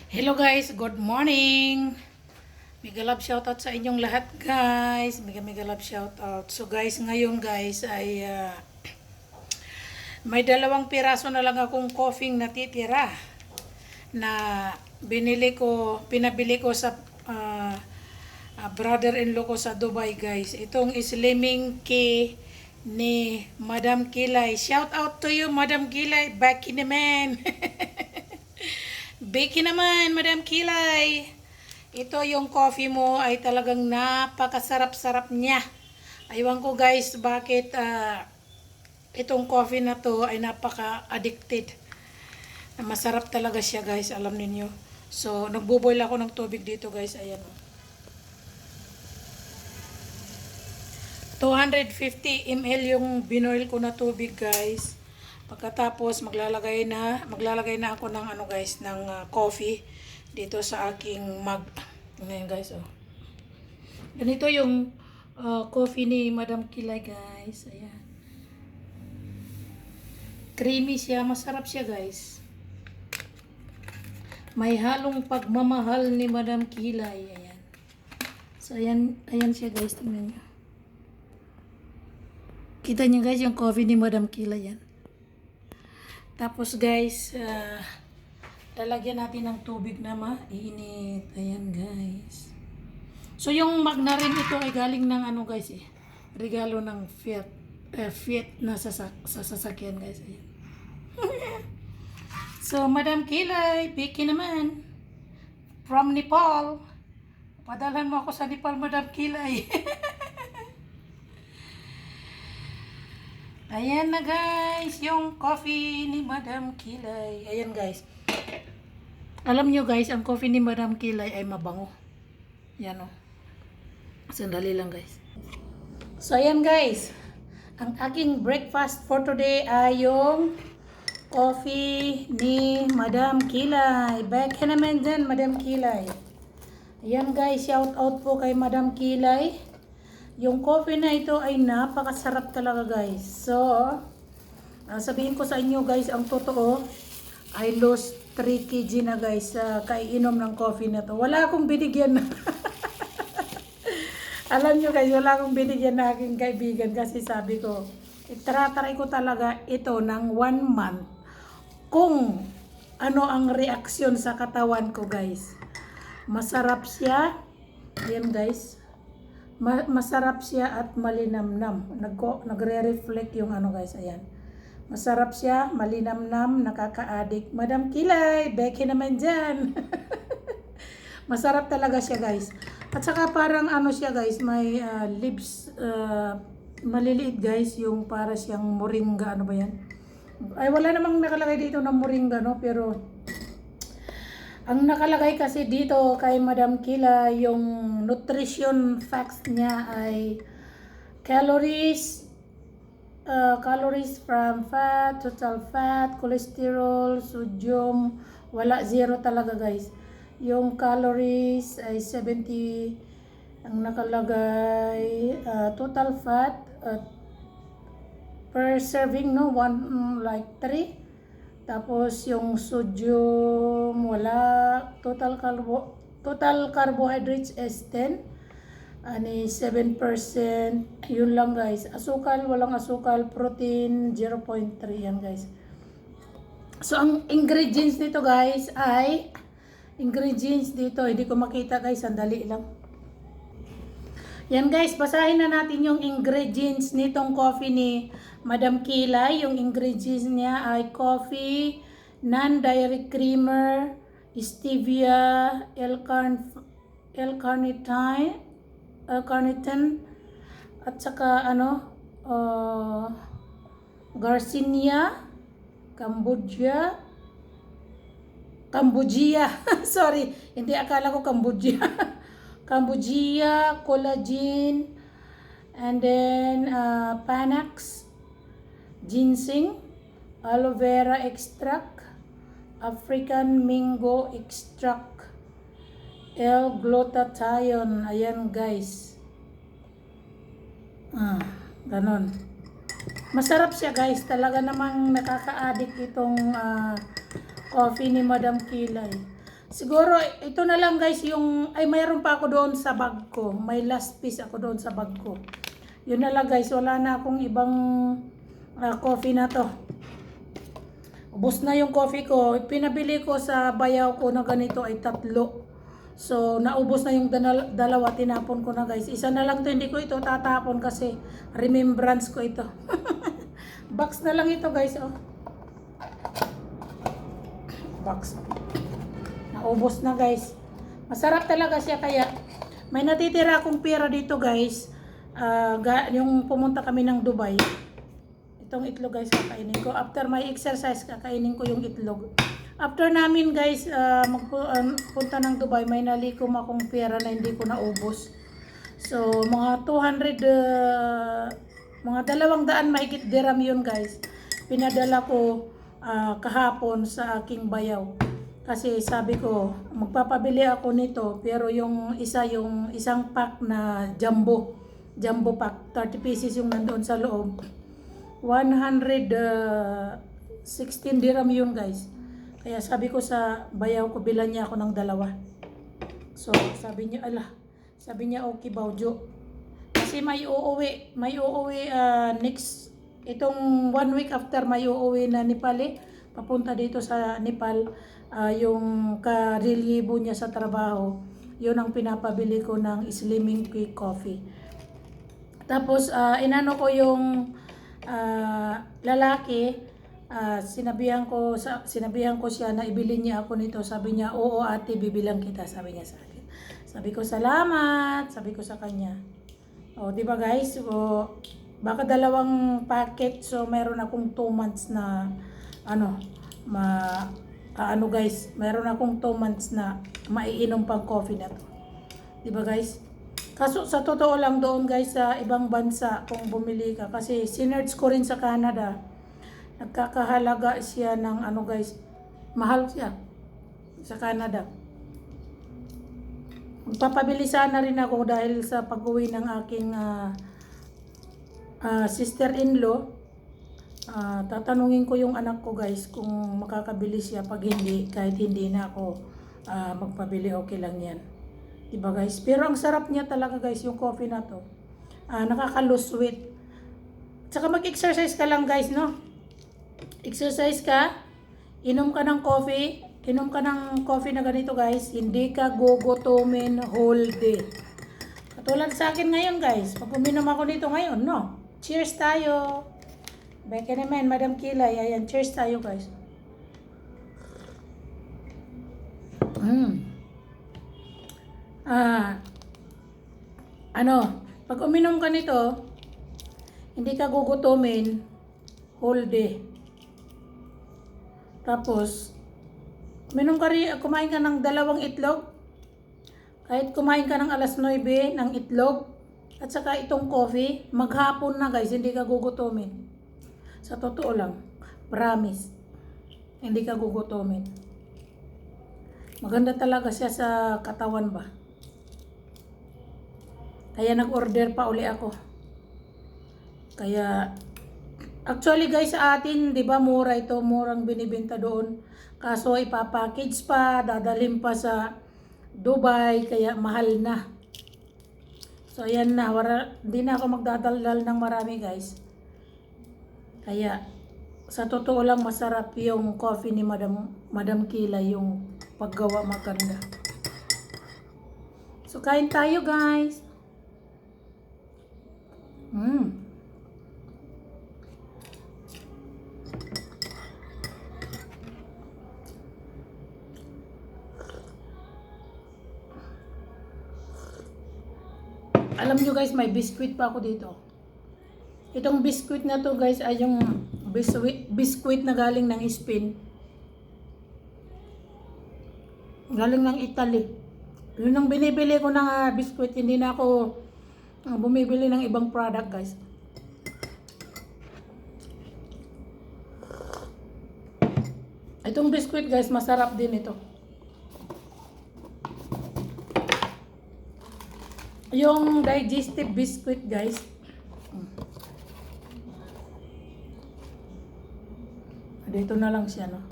Hello guys, good morning. Mega love shoutout sa inyong lahat guys. Mega love shoutout. So guys, ngayon guys ay may dalawang piraso na lang akong coffee natitira na pinabili ko sa brother-in-law ko sa Dubai guys. Itong Slimming Key ni Madam Kilay. Shout out to you Madam Kilay. Back in the man. Bake naman, Madam Kilay. Ito yung coffee mo ay talagang napakasarap-sarap niya. Aywan ko guys bakit itong coffee na to ay napaka-addicted. Masarap talaga siya guys, alam niyo. So, nagboboil ako ng tubig dito guys. Ayan. 250 ml yung binoil ko na tubig guys. Pagkatapos maglalagay na ako ng guys ng coffee dito sa aking mug. Ngayon guys oh. Ganito yung coffee ni Madam Kilay guys. Ayan. Creamy siya, masarap siya guys. May halong pagmamahal ni Madam Kilay. Ayan. So ayan siya guys, tingnan niyo. Kita niyo guys yung coffee ni Madam Kilay yan. Tapos guys, lalagyan natin ng tubig na mainit. Ayan guys. So yung mug na rin ito ay galing ng guys regalo ng Fiat na sa sasakyan guys. Ayan. So Madam Kilay, Vicky naman. From Nepal. Padalhan mo ako sa Nepal, Madam Kilay. Ayan na guys, yung coffee ni Madam Kilay. Ayan guys. Alam nyo guys, ang coffee ni Madam Kilay ay mabango. Yan o. Sandali lang guys. So ayan guys. Ang aking breakfast for today ay yung coffee ni Madam Kilay. Back ka naman dyan, Madam Kilay. Ayan guys, shout out po kay Madam Kilay. Yung coffee na ito ay napakasarap talaga guys. So, sabihin ko sa inyo guys, ang totoo, I lost 3 kg na guys sa kaiinom ng coffee na to. Wala akong binigyan na. Alam nyo guys, wala akong binigyan na aking kaibigan kasi sabi ko, itratry ko talaga ito ng 1 month kung ano ang reaksyon sa katawan ko guys. Masarap siya. Ayan guys. Masarap siya at malinamnam. Nagre-reflect yung guys. Ayan. Masarap siya, malinamnam, nakaka-addict. Madam Kilay, Becky naman dyan. Masarap talaga siya guys. At saka parang siya guys, may leaves, maliliit guys, yung para siyang moringa, ba yan? Ay wala namang nakalagay dito ng moringa, no? Pero ang nakalagay kasi dito kay Madam Kila, yung nutrition facts niya ay calories from fat, total fat, cholesterol, sodium, wala, zero talaga guys. Yung calories ay 70, ang nakalagay total fat per serving, no, like 3. Tapos yung sodium wala, total carbohydrates is 10, 7%, yun lang guys. Asukal, walang asukal, protein 0.3 yan guys. So ang ingredients nito guys ay hindi ko makita guys, sandali lang. Yan guys, basahin na natin yung ingredients nitong coffee ni Madam Kilay. Yung ingredients niya ay coffee, non-dairy creamer, stevia, L-carnitine, at saka Garcinia, Cambodia. Sorry, hindi, akala ko Cambodia. Cambodia, collagen, and then Panax, ginseng, aloe vera extract, African mango extract, L-glutathione. Ayan guys. Ganon. Masarap siya guys. Talaga namang nakaka-addict itong coffee ni Madam Kilay. Siguro, ito na lang guys, yung, ay mayroon pa ako doon sa bag ko. May last piece ako doon sa bag ko. Yun na lang guys, wala na akong ibang coffee na to. Ubus na yung coffee ko. Pinabili ko sa bayaw ko na ganito ay 3. So, naubos na yung dalawa, tinapon ko na guys. Isa na lang to, hindi ko ito tatapon kasi remembrance ko ito. Box na lang ito guys, oh. Box. Naubos na guys. Masarap talaga siya kaya may natitira akong pera dito guys. Yung pumunta kami ng Dubai. Itong itlog guys kakainin ko. After my exercise kakainin ko yung itlog. After namin guys magpunta ng Dubai, may nalikom akong pera na hindi ko naubos. So mga 200 mga 200 mahigit dirham yun guys. Pinadala ko kahapon sa aking bayaw. Kasi sabi ko, magpapabili ako nito, pero yung isang pack na jumbo pack, 30 pieces yung nandoon sa loob. 116 dirham yun guys. Kaya sabi ko sa bayaw ko, bilan niya ako ng 2. So sabi niya, okay Bawjo. Kasi may uuwi next, itong 1 week after may uuwi na Nepali, papunta dito sa Nepal. Yung karelyebo niya sa trabaho, yun ang pinapabili ko ng Slimming Quick Coffee. Tapos inano ko yung lalaki, sinabihan ko siya na ibili niya ako nito. Sabi niya, oo ate, bibilang kita, sabi niya sa akin. Sabi ko salamat, sabi ko sa kanya. O di ba guys, baka 2 packet, so meron akong 2 months na guys, meron akong 2 months na maiinom pang coffee na to. Diba guys? Kaso sa totoo lang doon guys, sa ibang bansa kung bumili ka, kasi sinerge ko rin sa Canada, nagkakahalaga siya ng guys, mahal siya sa Canada. Magpapabili sana rin ako dahil sa pag-uwi ng aking sister-in-law. Tatanungin ko yung anak ko guys kung makakabili siya. Pag hindi, kahit hindi na ako magpabili, okay lang yan, diba guys? Pero ang sarap niya talaga guys, yung coffee na to. Nakaka-lose weight. Tsaka mag-exercise ka lang guys, no? Exercise ka, inom ka ng coffee na ganito guys, hindi ka gugutumin whole day. Katulad sa akin ngayon guys, pag uminom ako nito ngayon, no? Cheers tayo! Beke naman, Madam Kilay. Ayan, cheers tayo guys. Pag uminom ka nito, hindi ka gugutumin whole day. Tapos, kumain ka ng 2 itlog. Kahit kumain ka ng alas 9 ng itlog, at saka itong coffee, maghapon na guys, hindi ka gugutumin. Sa totoo lang, promise, hindi ka gugutomin. Maganda talaga siya sa katawan ba. Kaya nag-order pa uli ako. Kaya, actually guys sa atin, di ba mura ito, murang binibenta doon. Kaso ipapackage pa, dadalhin pa sa Dubai, kaya mahal na. So ayan na, hindi na ako magdadaldal ng marami guys. Kaya, sa totoo lang masarap yung coffee ni Madam Kilay, yung paggawa maganda. So, kain tayo guys. Alam nyo guys, may biscuit pa ako dito. Itong biscuit na to guys ay yung biscuit na galing ng Spain. Galing ng Italy. Yun ang binibili ko ng biscuit. Hindi na ako bumibili ng ibang product guys. Itong biscuit guys, masarap din ito. Yung digestive biscuit guys. Dito na lang siya, no?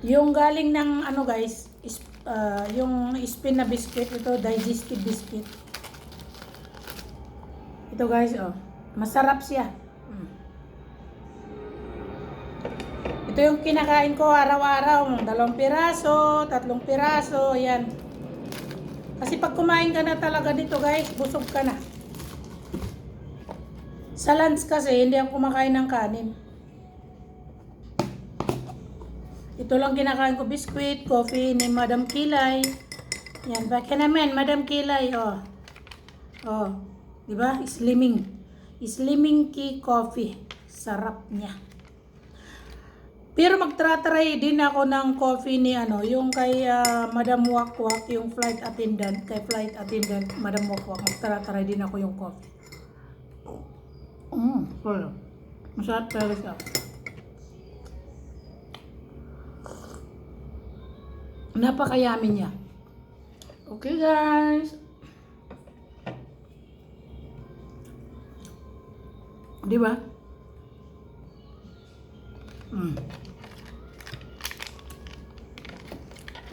Yung galing ng ano guys, yung spin na biscuit, ito digestive biscuit. Ito guys, oh. Masarap siya. Ito yung kinakain ko araw-araw. 2 piraso, 3 piraso, yan. Kasi pag kumain ka na talaga dito guys, busog ka na. Sa lunch kasi, hindi ako kumakain ng kanin. Ito lang kinakain ko, biscuit, coffee ni Madam Kilay. Yan, baka naman, Madam Kilay, oh. Oh, di ba? Slimming. Slimming tea coffee. Sarap niya. Pero magtra-try din ako ng coffee ni ano, yung kay Madam Wakwak, yung flight attendant, Madam Wakwak, magtra-try din ako yung coffee. Full. Masarap talaga siya. Napakayami niya. Okay guys. Di ba?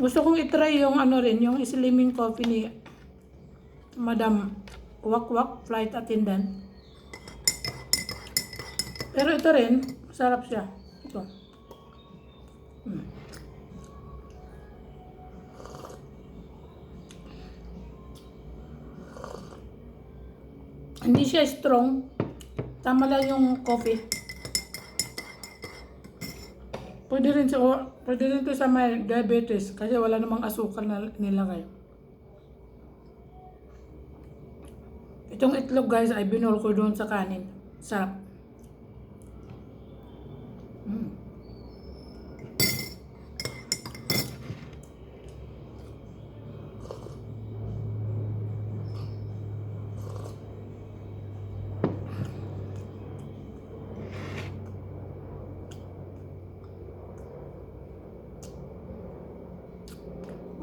Gusto kong itry yung ano rin, yung slimming coffee ni Madam Wakwak, flight attendant. Pero ito rin, masarap siya. Ito. Hindi siya strong. Tama lang yung coffee. Pwede rin to sa may diabetes kasi wala namang asukal na nilagay. Itong itlog guys ay binol ko doon sa kanin. Sarap.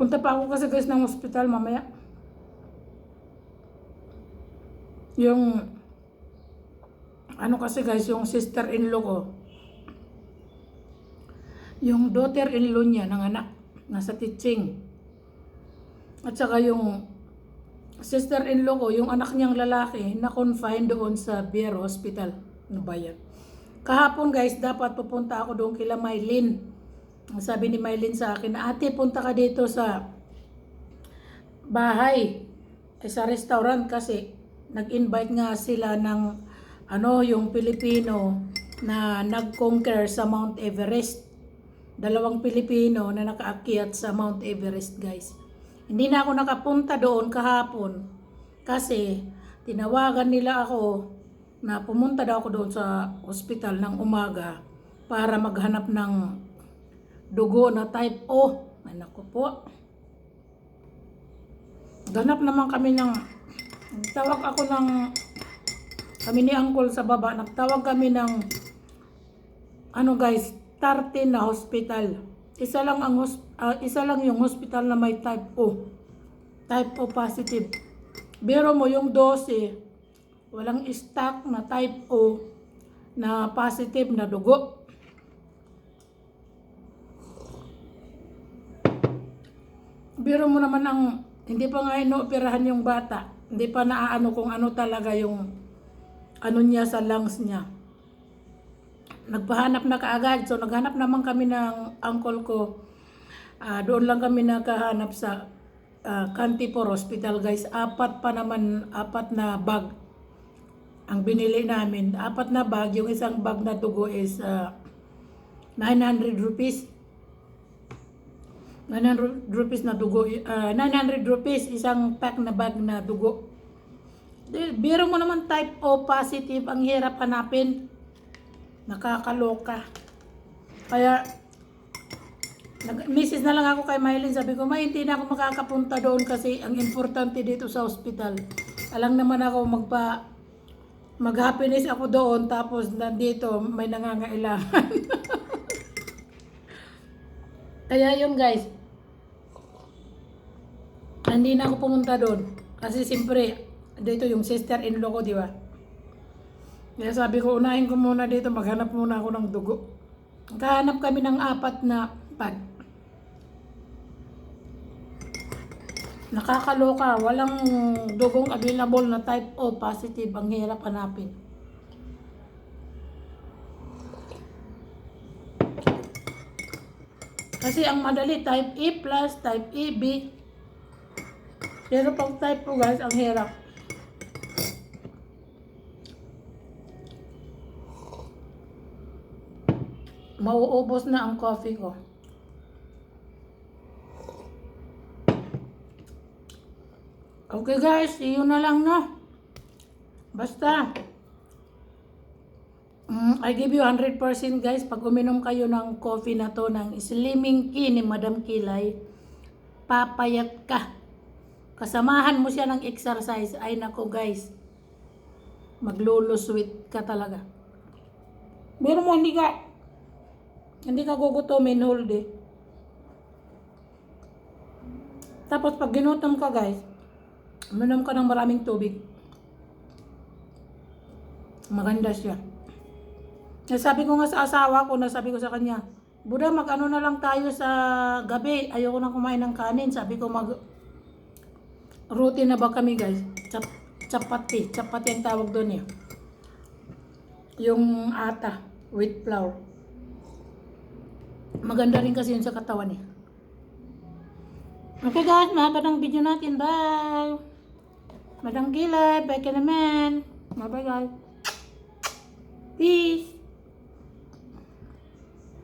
Punta pa ako kasi guys ng hospital mamaya. Yung ano kasi guys, yung sister-in-law ko, yung daughter-in-law niya ng anak, nasa teaching. At saka yung sister-in-law ko, yung anak niyang lalaki, na-confine doon sa Biero Hospital. Ano ba yan? Kahapon guys, dapat pupunta ako doon kila Mylene. Sabi ni Mylene sa akin, ate, punta ka dito sa bahay, sa restaurant kasi nag-invite nga sila ng ano, yung Pilipino na nag-conquer sa Mount Everest. 2 Pilipino na nakaakyat sa Mount Everest guys. Hindi na ako nakapunta doon kahapon kasi tinawagan nila ako na pumunta daw ako doon sa hospital ng umaga para maghanap ng dugo na type O. Ay naku po. Ganap naman kami ng, nagtawag ako ng, kami ni Uncle sa baba, nagtawag kami ng, ano guys, 13 na hospital. Isa lang yung hospital na may type O. Type O positive. Biro mo yung 12, walang stock na type O na positive na dugo. Biro mo naman ang, hindi pa nga inooperahan yung bata. Hindi pa naaano kung ano talaga yung ano niya sa lungs niya. Nagpahanap na kaagad. So naghanap naman kami ng uncle ko. Doon lang kami nakahanap sa Cantipor Hospital guys. 4 na bag ang binili namin. 4 na bag. Yung isang bag na dugo is 900 rupees. 900 rupees na dugo, 900 rupees isang pack na bag na dugo. Biro mo naman type O positive, ang hirap hanapin. Nakakaloka. Kaya message na lang ako kay Mylene, sabi ko, hindi na ako makakapunta doon kasi ang importante dito sa hospital. Alam naman ako mag-happiness ako doon tapos nandito may nangangailangan. Kaya yun guys. Hindi na ako pumunta doon. Kasi siyempre, dito yung sister-in-law ko, di ba? Kaya sabi ko, unahin ko muna dito, maghanap muna ako ng dugo. Kahanap kami ng 4 na bag. Nakakaloka. Walang dugong available na type O positive. Ang hirap hanapin. Kasi ang madali, type A plus, type AB. Pero pag type O guys, ang hirap. Mauubos na ang coffee ko. Okay guys, see you na lang no. Basta, I give you 100% guys, pag uminom kayo ng coffee na to, ng Slimming Tea ni Madam Kilay, papayat ka. Kasamahan mo siya ng exercise, ay nako guys, maglulosweet ka talaga. Pero mo hindi ka gugutomin whole day. Tapos pag ginutom ka guys, uminom ka ng maraming tubig. Maganda siya. Nasabi ko nga sa asawa ko, nasabi ko sa kanya, Buda, mag-ano na lang tayo sa gabi. Ayoko na kumain ng kanin. Sabi ko, routine na ba kami guys? Chapati. Chapati ang tawag doon eh. Yung ata with flour. Maganda rin kasi yun sa katawan eh. Okay guys, mahaba ng video natin. Bye! Madang Gilay, bye ka naman. Bye bye guys. Peace!